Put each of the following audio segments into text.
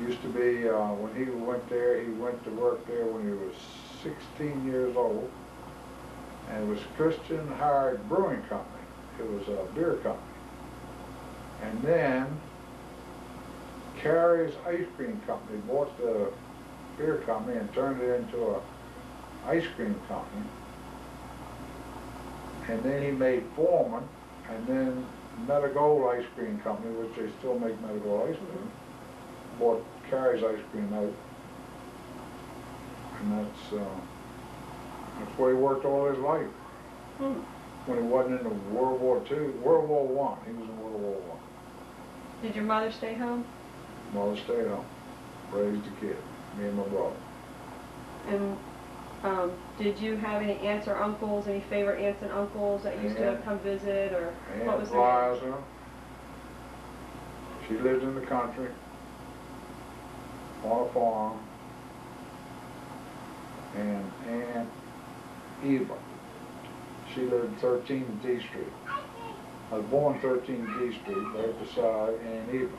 Used to be, when he went there, he went to work there when he was 16 years old. And it was Christian Hired Brewing Company. It was a beer company. And then Carrie's Ice Cream Company bought the beer company and turned it into a ice cream company. And then he made Foreman, and then Metagold Ice Cream Company, which they still make Metagold ice cream, bought Carrie's Ice Cream out. And that's where he worked all his life. When he wasn't in the World War II, World War I. He was in World War I. Did your mother stay home? Mother stayed home, raised the kid, me and my brother. And did you have any aunts or uncles, any favorite aunts and uncles that used to come visit, or what was their name? Liza, she lived in the country, on a farm, and Aunt Eva, she lived 13 D Street. I was born 13 D Street, right beside Aunt Eva.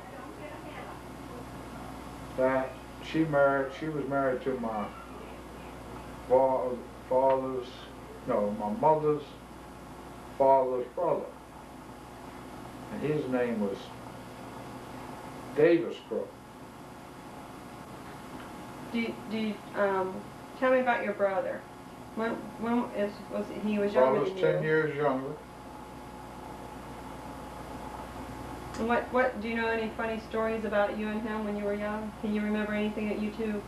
That she was married to my my mother's father's brother, and his name was Davis Crook. Tell me about your brother. When was he was younger than you? 10 years younger. And what do you know any funny stories about you and him when you were young? Can you remember anything that you two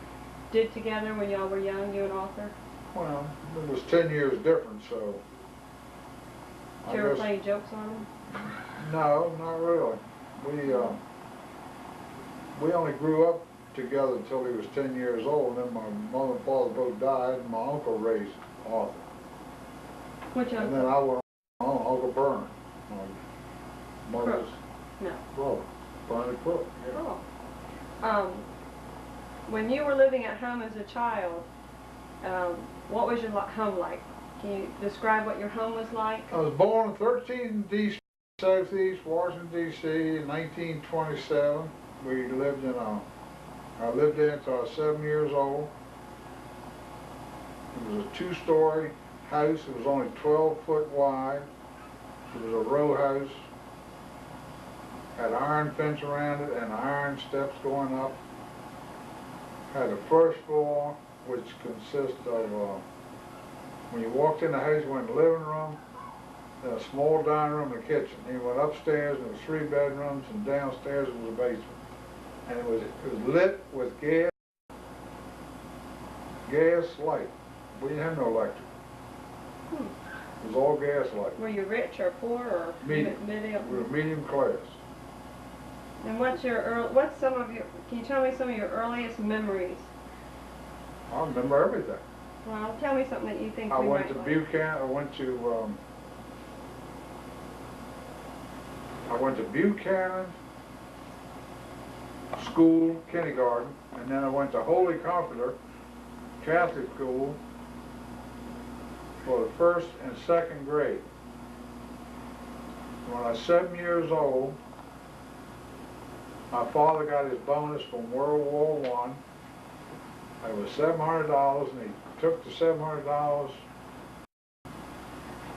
did together when y'all were young, you and Arthur? Well, it was 10 years different, so. Did you ever play jokes on him? No, not really. We only grew up together until he was 10 years old, and then my mother and father both died, and my uncle raised Arthur. Which uncle? And then I went on Uncle Bernard, my mother's brother, Bernard Crook. Yeah. Oh. When you were living at home as a child, what was your home like? Can you describe what your home was like? I was born in 13 D.C., Southeast Washington, D.C. in 1927. We lived I lived there until I was 7 years old. It was a 2-story house. It was only 12 foot wide. It was a row house. Had an iron fence around it and iron steps going up. Had a first floor, which consists of, when you walked in the house, you went in the living room, then a small dining room and a kitchen. Then you went upstairs and there was 3 bedrooms, and downstairs was a basement. And it was lit with gas light. We didn't have no electric. It was all gas light. Were you rich or poor or medium? We were medium class. And can you tell me some of your earliest memories? I remember everything. Well, tell me something that you think I we went might to like. Buchanan. I went to Buchanan School, kindergarten, and then I went to Holy Comforter Catholic School for the 1st and 2nd grade. When I was 7 years old, my father got his bonus from World War I. It was $700, and he took the $700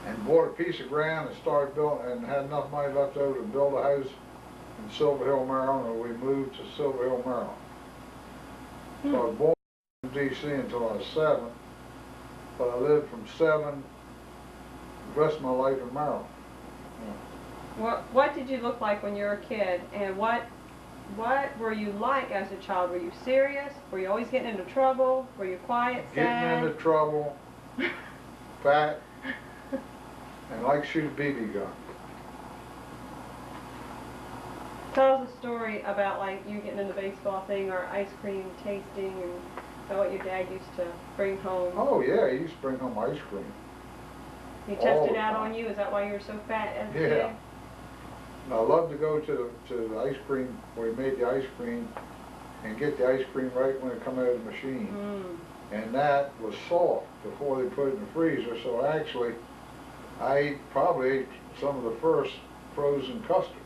and bought a piece of ground and started building, and had enough money left over to build a house in Silver Hill, Maryland, and we moved to Silver Hill, Maryland. So I was born in D.C. until I was 7, but I lived from 7 the rest of my life in Maryland. Yeah. What did you look like when you were a kid, and what were you like as a child? Were you serious? Were you always getting into trouble? Were you quiet, sad? Getting into trouble, fat, and like to shoot a BB gun. Tell us a story about like you getting in the baseball thing or ice cream tasting and about what your dad used to bring home. Oh yeah, he used to bring home ice cream. He tested out on you? Is that why you were so fat as a kid? Yeah. And I loved to go to the ice cream where he made the ice cream and get the ice cream right when it come out of the machine. And that was soft before they put it in the freezer, so actually I probably ate some of the first frozen custard.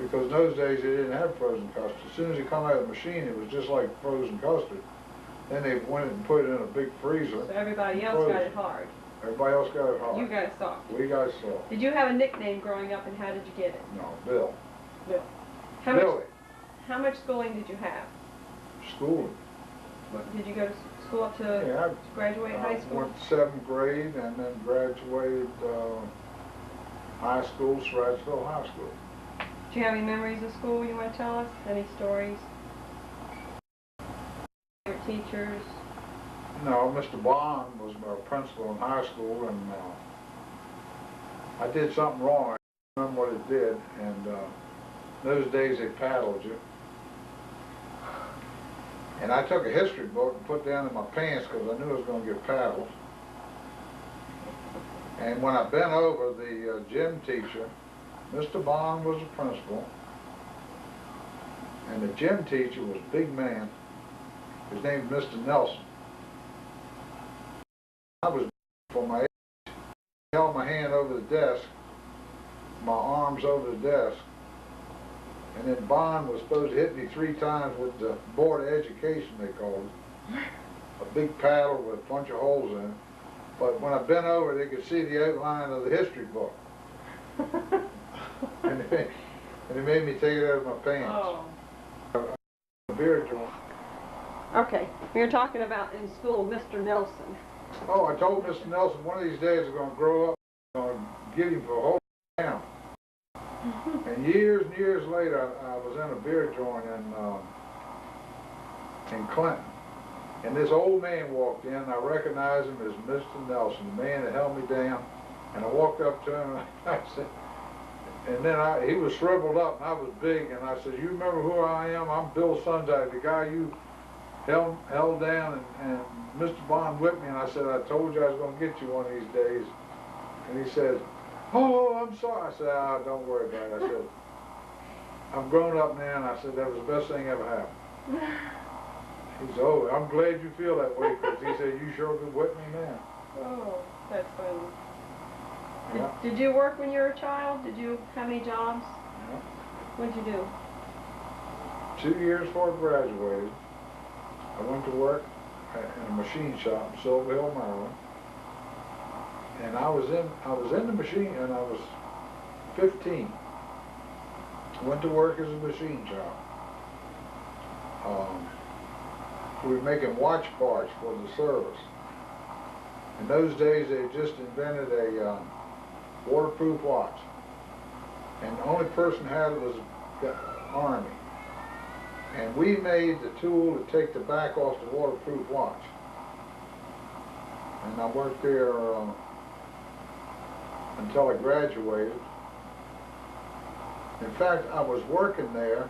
because in those days they didn't have frozen custard. As soon as it come out of the machine, it was just like frozen custard. Then they went and put it in a big freezer. So everybody else got it hard. Everybody else got it hard. You got it soft. We got it soft. Did you have a nickname growing up, and how did you get it? No, Bill. Bill. Billy. How much schooling did you have? Schooling. Did you go to school up to graduate high school? I went 7th grade and then graduated high school, Strattsville High School. Do you have any memories of school you want to tell us? Any stories? Your teachers? No, Mr. Bond was my principal in high school, and I did something wrong. I don't remember what it did, and those days they paddled you. And I took a history book and put down in my pants because I knew I was going to get paddled. And when I bent over, the gym teacher, Mr. Bond was the principal, and the gym teacher was a big man. His name was Mr. Nelson. I was for my age, held my hand over the desk, my arms over the desk, and then Bond was supposed to hit me 3 times with the Board of Education, they called it. A big paddle with a bunch of holes in it. But when I bent over, they could see the outline of the history book. and they made me take it out of my pants. Oh. A beer joint. Okay, we were talking about in school, Mr. Nelson. Oh, I told Mr. Nelson one of these days I'm going to grow up and I'm going to get him for a whole town. And years later, I was in a beer joint in Clinton. And this old man walked in, and I recognized him as Mr. Nelson, the man that held me down. And I walked up to him, and I said, and then he was shriveled up, and I was big, and I said, you remember who I am? I'm Bill Sonntag, the guy you held down, and Mr. Bond whipped me, and I said, I told you I was going to get you one of these days. And he said, oh, I'm sorry. I said, don't worry about it. I said, I'm grown up now, and I said, that was the best thing ever happened. He said, oh, I'm glad you feel that way, because he said, you sure could whip me now. Oh, that's funny. Yeah. Did you work when you were a child? Did you have any jobs? Yeah. What did you do? 2 years before I graduated, I went to work in a machine shop in Silver Hill, Maryland. And I was in the machine, and I was 15. Went to work as a machine shop. We were making watch parts for the service. In those days, they had just invented a waterproof watch. And the only person who had it was the Army. And we made the tool to take the back off the waterproof watch. And I worked there until I graduated. In fact, I was working there,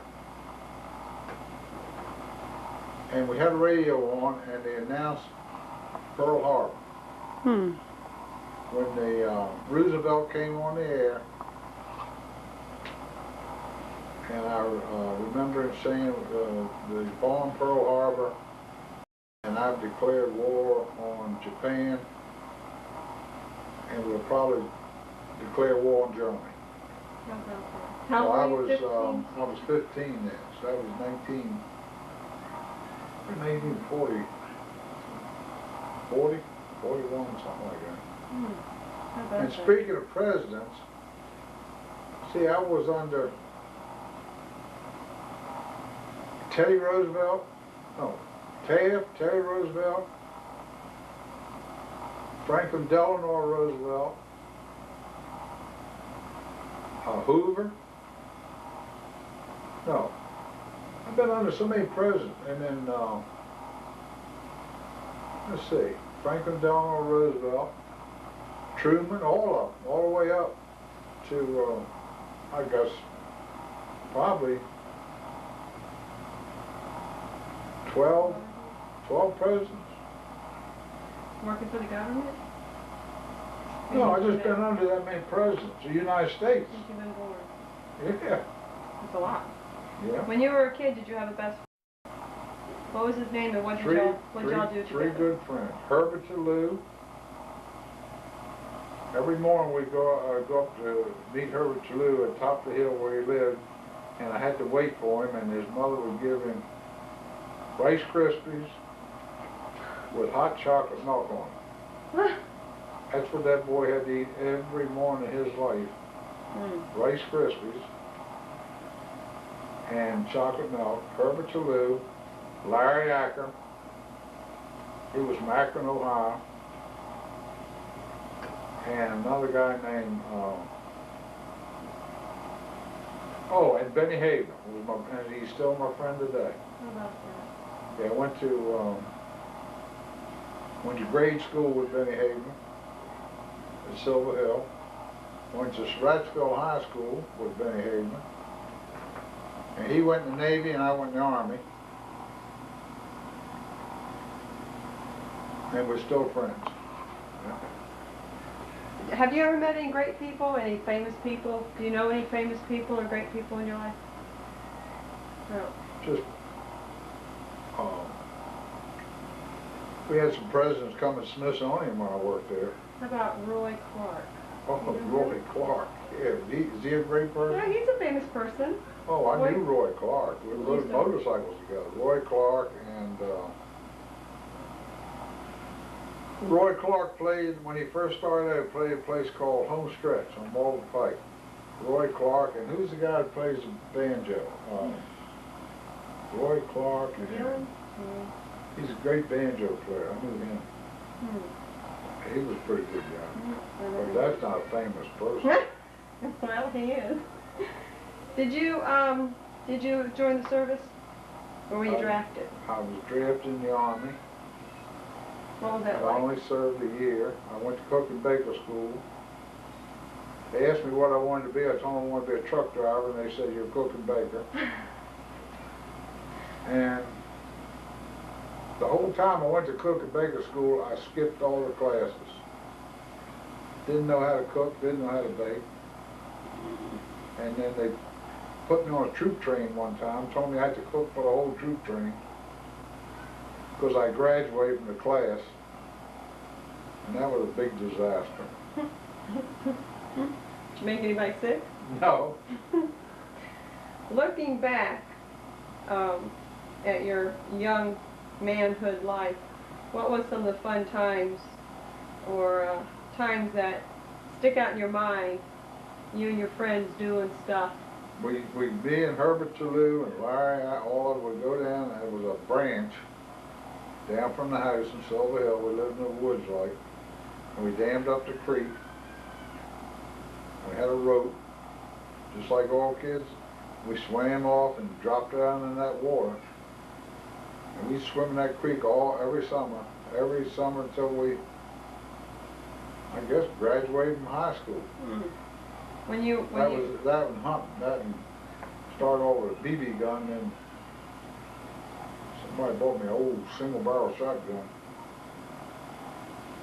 and we had a radio on, and they announced Pearl Harbor. When the Roosevelt came on the air, and I remember him saying, they bombed Pearl Harbor, and I've declared war on Japan, and we'll probably declare war on Germany. How old were you, 15? I was 15 then, so that was 1940, 41, something like that. How about And that? speaking of presidents, see, I was under Teddy Roosevelt, Taft, Teddy Roosevelt, Franklin Delano Roosevelt, Hoover. No, I've been under so many presidents, and then let's see, Franklin Delano Roosevelt, Truman, all of them, all the way up to I guess probably 12 presidents. Working for the government? No, I just been under that many presidents. The United States. Since you've been born. Yeah. That's a lot. Yeah. When you were a kid, did you have a best friend? What was his name, and what did y'all do together? Three good friends. Herbert Toulouse. Every morning we go up to meet Herbert Toulouse at the top of the hill where he lived, and I had to wait for him, and his mother would give him Rice Krispies with hot chocolate milk on it. That's what that boy had to eat every morning of his life. Rice Krispies and chocolate milk. Herbert Chalou, Larry Acker, he was from Akron, Ohio, and another guy named, and Benny Haven, and he's still my friend today. How about that? Yeah, I went to grade school with Benny Haven at Silver Hill. Went to Surrattsville High School with Benny Haven. And he went in the Navy and I went in the Army. And we're still friends. Yeah. Have you ever met any great people, any famous people? Do you know any famous people or great people in your life? No. Just, we had some presidents come to Smithsonian when I worked there. How about Roy Clark? Oh, Roy Clark. Yeah, is he a great person? Yeah, he's a famous person. Oh, I knew Roy Clark. We rode motorcycles together. Roy Clark and Roy Clark played, when he first started out, played a place called Home Stretch on Malden Pike. Roy Clark, and who's the guy that plays the banjo? Roy Clark. And he's a great banjo player. I knew him. He was a pretty good guy. But that's not a famous person. Well, he is. Did you join the service? Or were you drafted? I was drafted in the Army. What was that I like? only served a year. I went to Cook and Baker School. They asked me what I wanted to be. I told them I wanted to be a truck driver, and they said, you're Cook and Baker. And the whole time I went to Cook and Baker School, I skipped all the classes. Didn't know how to cook, didn't know how to bake. And then they put me on a troop train one time, told me I had to cook for the whole troop train because I graduated from the class, and that was a big disaster. Did you make anybody sick? No. Looking back at your young manhood life, what was some of the fun times or times that stick out in your mind, you and your friends doing stuff? Me and Herbert Chalou and Larry, all of us would go down. There was a branch down from the house in Silver Hill. We lived in the woods, like, and we dammed up the creek. We had a rope, just like all kids. We swam off and dropped down in that water. And we swim in that creek every summer until we, I guess, graduated from high school. That and hunting. That and started off with a BB gun, then somebody bought me an old single barrel shotgun.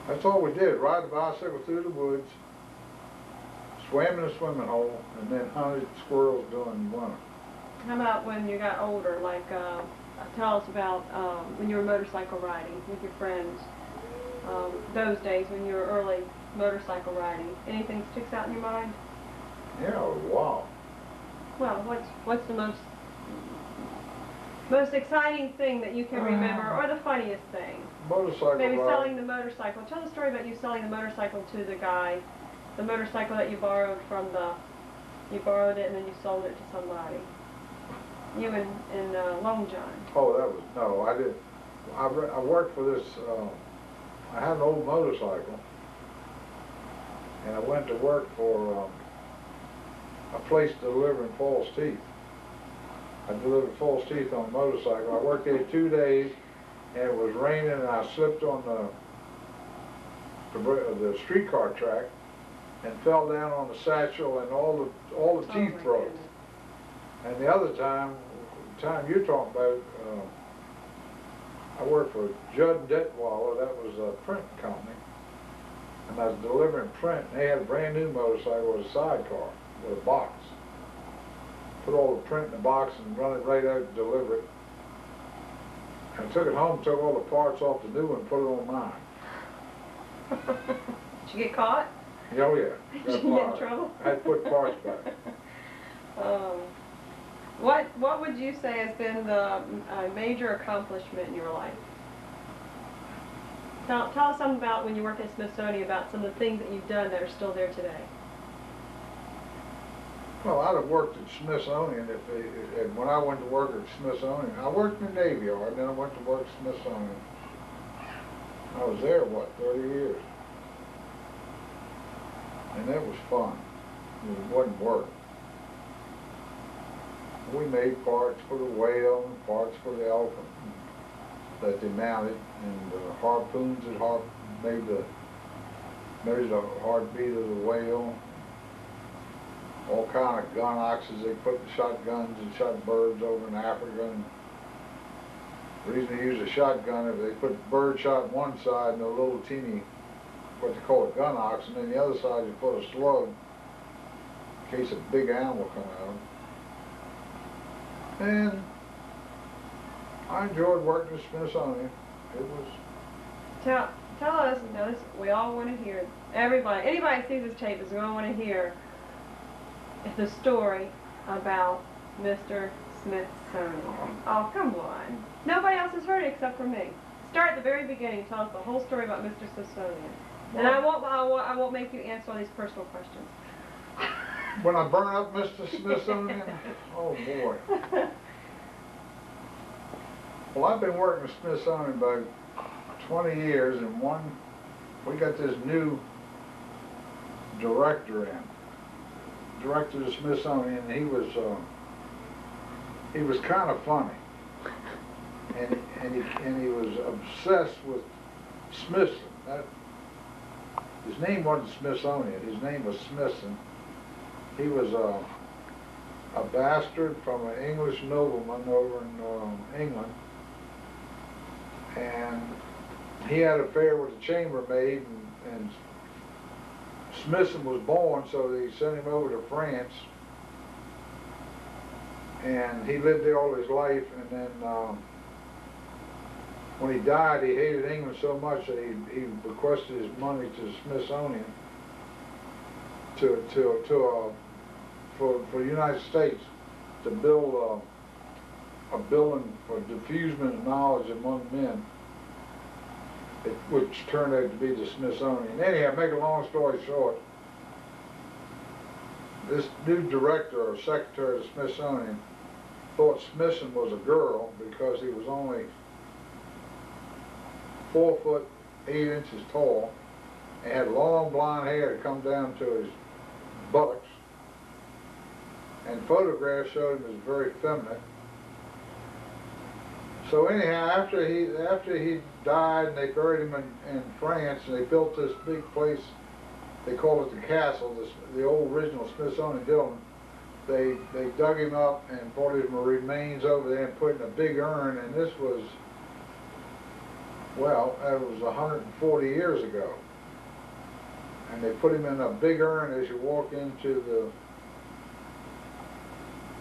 That's all we did, ride the bicycle through the woods, swam in a swimming hole, and then hunted squirrels during the winter. How about when you got older, like tell us about when you were motorcycle riding with your friends, those days when you were early motorcycle riding. Anything sticks out in your mind? Yeah, wow. Well, what's the most exciting thing that you can remember, or the funniest thing? Motorcycle Maybe ride. selling the motorcycle. Tell the story about you selling the motorcycle to the guy, the motorcycle that you borrowed from you borrowed it and then you sold it to somebody. You and Long John. Oh, I did. I worked for this, I had an old motorcycle, and I went to work for a place delivering false teeth. I delivered false teeth on a motorcycle. I worked there 2 days, and it was raining, and I slipped on the streetcar track and fell down on the satchel, and all the teeth broke. And the other time you're talking about, I worked for Judd Detweiler. That was a print company, and I was delivering print. And they had a brand new motorcycle with a sidecar with a box. Put all the print in the box and run it right out and deliver it. And I took it home, took all the parts off the new one, and put it on mine. Did you get caught? Oh yeah. Did you get in trouble? I had to put parts back. What would you say has been the major accomplishment in your life? Tell us something about when you worked at Smithsonian, about some of the things that you've done that are still there today. Well, I'd have worked at Smithsonian and when I went to work at Smithsonian, I worked in the Navy Yard, and then I went to work at Smithsonian. I was there, what, 30 years? And that was fun. It wasn't work. We made parts for the whale and parts for the elephant that they mounted, and harpoons that measured the heartbeat of the whale. All kind of gun oxes they put in shotguns and shot birds over in Africa. And the reason they use a shotgun is they put bird shot on one side and a little teeny, what they call a gun ox, and then the other side you put a slug in case a big animal come out. And I enjoyed working at Smithsonian. It was. Tell us, notice, we all want to hear, anybody that sees this tape is going to want to hear the story about Mr. Smithsonian. Oh, come on. Nobody else has heard it except for me. Start at the very beginning. Tell us the whole story about Mr. Smithsonian. And I won't make you answer all these personal questions. When I burn up Mr. Smithsonian, oh boy. Well, I've been working at Smithsonian about 20 years, and we got this new director of the Smithsonian, and he was kind of funny, and he was obsessed with Smithson. His name wasn't Smithsonian. His name was Smithson. He was a bastard from an English nobleman over in England, and he had an affair with a chambermaid, and Smithson was born, so they sent him over to France, and he lived there all his life, and then when he died, he hated England so much that he requested his money to the Smithsonian for the United States to build a building for diffusion of knowledge among men, which turned out to be the Smithsonian. Anyhow, make a long story short, this new director or secretary of the Smithsonian thought Smithson was a girl because he was only 4 foot 8 inches tall and had long blonde hair to come down to his buttocks, and photographs showed him as very feminine. So anyhow, after he died, and they buried him in France, and they built this big place, they call it the castle, the old original Smithsonian building. They dug him up and brought his remains over there and put in a big urn, and this was, well, it was 140 years ago. And they put him in a big urn as you walk into the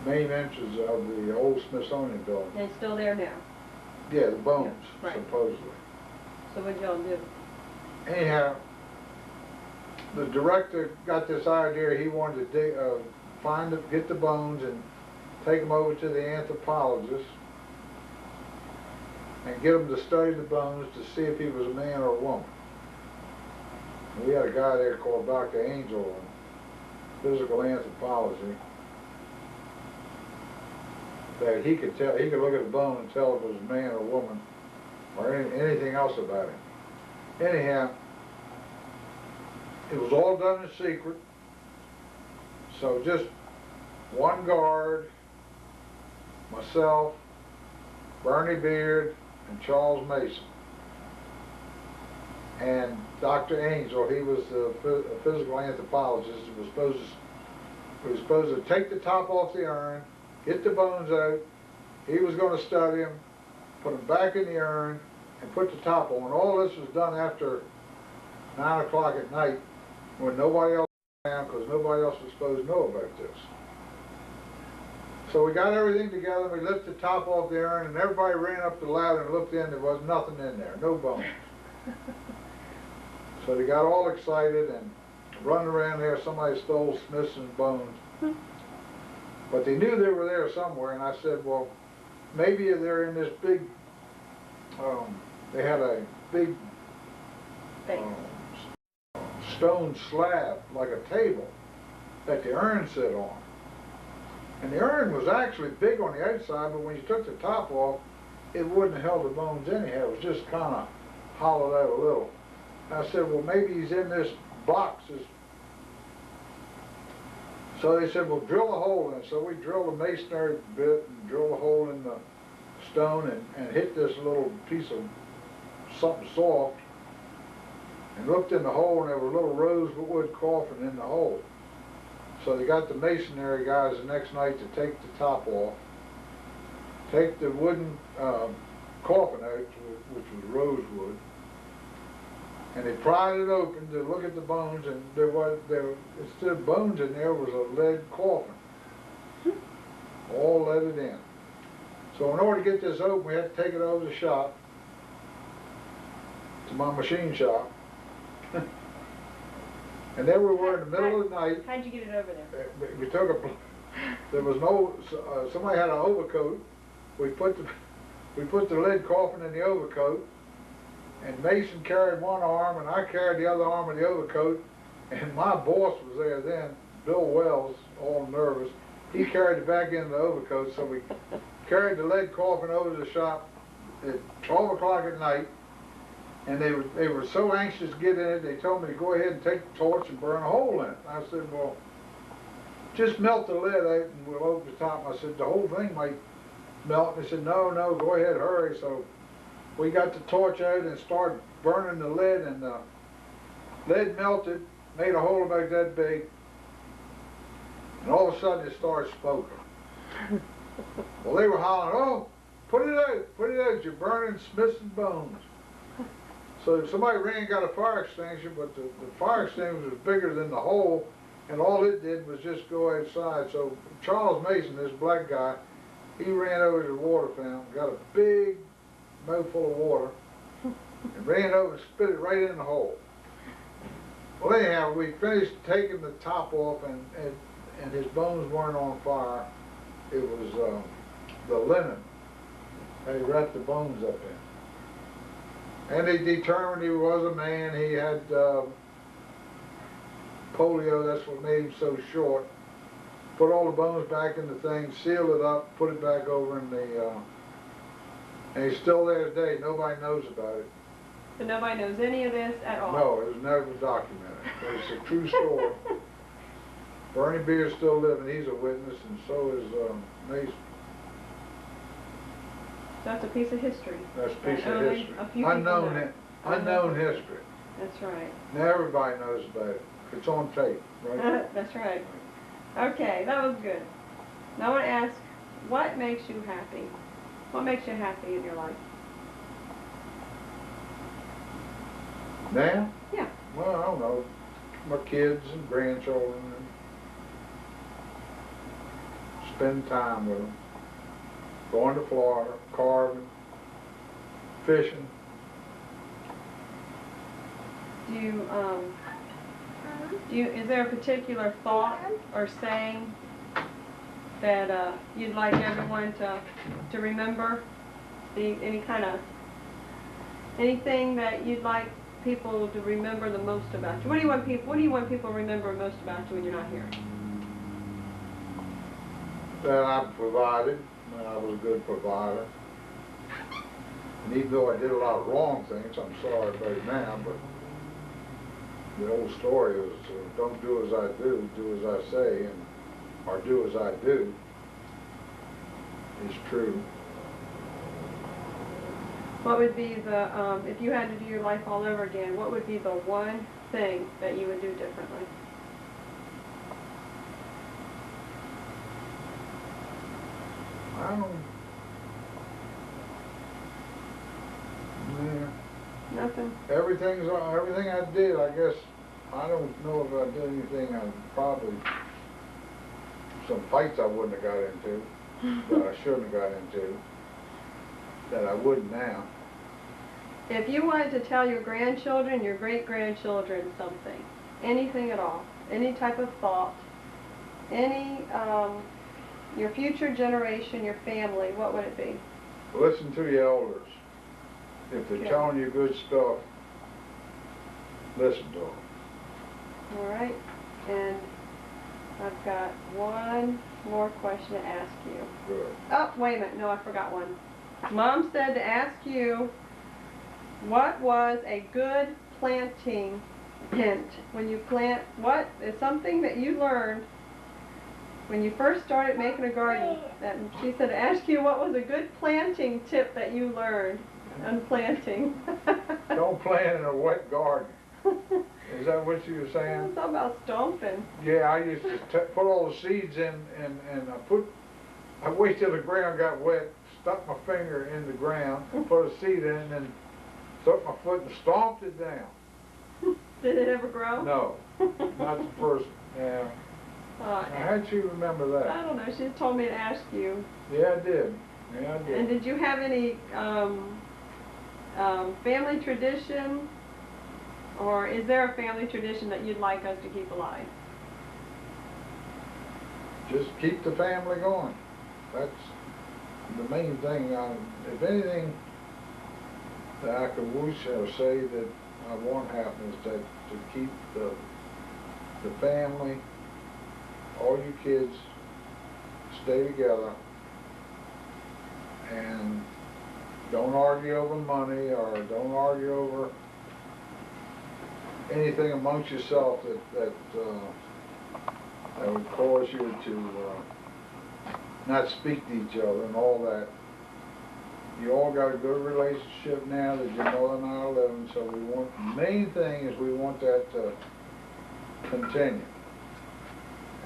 main entrance of the old Smithsonian building. And it's still there now. Yeah, the bones, yeah, right. Supposedly. So what'd y'all do? Anyhow, the director got this idea. He wanted to get the bones and take them over to the anthropologist and get them to study the bones to see if he was a man or a woman. And we had a guy there called Dr. Angel in physical anthropology that he could look at the bone and tell if it was a man or a woman or anything else about him. Anyhow, it was all done in secret, so just one guard, myself, Bernie Beard, and Charles Mason. And Dr. Angel, he was the physical anthropologist, was supposed to take the top off the urn, get the bones out. He was going to study them, put them back in the urn, and put the top on. All this was done after 9 o'clock at night when nobody else was around, because nobody else was supposed to know about this. So we got everything together, we lifted the top off the urn, and everybody ran up the ladder and looked in. There was nothing in there, no bones. So they got all excited and running around there. Somebody stole Smithson's bones. But they knew they were there somewhere, and I said, well, maybe they're in this big, they had a big stone slab, like a table, that the urn sit on. And the urn was actually big on the outside, but when you took the top off, it wouldn't have held the bones anyhow. It was just kind of hollowed out a little. And I said, well, maybe he's in this box. So they said, well, drill a hole in it. So we drilled a masonry bit and drilled a hole in the stone and hit this little piece of something soft and looked in the hole, and there was a little rosewood coffin in the hole. So they got the masonry guys the next night to take the top off, take the wooden coffin out, which was rosewood, and they pried it open to look at the bones, and instead of bones in there was a lead coffin, all leaded in. So in order to get this open, we had to take it over to the shop, to my machine shop. And there we were in the middle of the night. How'd you get it over there? We took there was no, somebody had an overcoat. We put the lead coffin in the overcoat, and Mason carried one arm and I carried the other arm of the overcoat, and my boss was there then, Bill Wells, all nervous. He carried it back into the overcoat, so we carried the lead coffin over to the shop at 12 o'clock at night. And they were so anxious to get in it, they told me to go ahead and take the torch and burn a hole in it. I said, well, just melt the lid out and we'll open the top. I said, the whole thing might melt. And they said, no, go ahead, hurry. So we got the torch out and started burning the lid, and the lid melted, made a hole about that big, and all of a sudden it started smoking. Well, they were hollering, oh, put it out, you're burning Smith's bones. So somebody ran and got a fire extinguisher, but the fire extinguisher was bigger than the hole, and all it did was just go outside. So Charles Mason, this black guy, he ran over to the water fountain, got a big mouthful of water, and ran over and spit it right in the hole. Well, anyhow, we finished taking the top off, and his bones weren't on fire. It was the linen that he wrapped the bones up in. And they determined he was a man. He had polio, that's what made him so short. Put all the bones back in the thing, sealed it up, put it back over in the, and he's still there today. Nobody knows about it. So nobody knows any of this at all? No, it was never documented. It's a true story. Bernie Beer's still living. He's a witness, and so is Mason. That's a piece of history. That's a piece of history. Unknown history. That's right. Now everybody knows about it. It's on tape, right? That's right. Okay, that was good. Now I want to ask, what makes you happy? What makes you happy in your life? Now? Yeah. Well, I don't know. My kids and grandchildren, and spend time with them. Going to Florida, carving, fishing. Is there a particular thought or saying that you'd like everyone to remember? Anything that you'd like people to remember the most about you? What do you want people to remember most about you when you're not here? That I provided. I was a good provider. And even though I did a lot of wrong things, I'm sorry about it now, but the old story is don't do as I do as I say, or do as I do is true. What would be the, if you had to do your life all over again, what would be the one thing that you would do differently? I don't. Yeah. Nothing? Everything I did, I guess, I don't know if I did anything some fights I wouldn't have got into, that I shouldn't have got into, that I wouldn't now. If you wanted to tell your grandchildren, your great-grandchildren something, anything at all, any type of thought, any your future generation, your family, what would it be? Listen to your elders. If they're Okay. telling you good stuff, listen to them. All right, and I've got one more question to ask you. Good. Oh, wait a minute, no, I forgot one. Mom said to ask you, what was a good planting hint? When you plant, what is something that you learned when you first started making a garden? That she said to ask you what was a good planting tip that you learned on planting. Don't plant in a wet garden. Is that what you were saying? Something about stomping. Yeah, I used to put all the seeds in, and I wait till the ground got wet, stuck my finger in the ground, and put a seed in, and then stuck my foot and stomped it down. Did it ever grow? No, not the first. Yeah. How'd you remember that? I don't know. She told me to ask you. Yeah, I did. Yeah, I did. And did you have any family tradition, or is there a family tradition that you'd like us to keep alive? Just keep the family going. That's the main thing. If anything that I could wish or say that I want to happen is that to keep the family, all you kids, stay together and don't argue over money or don't argue over anything amongst yourself that would cause you to not speak to each other and all that. You all got a good relationship now that your mother and I are living, so we want, the main thing is we want that to continue.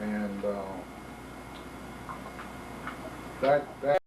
And that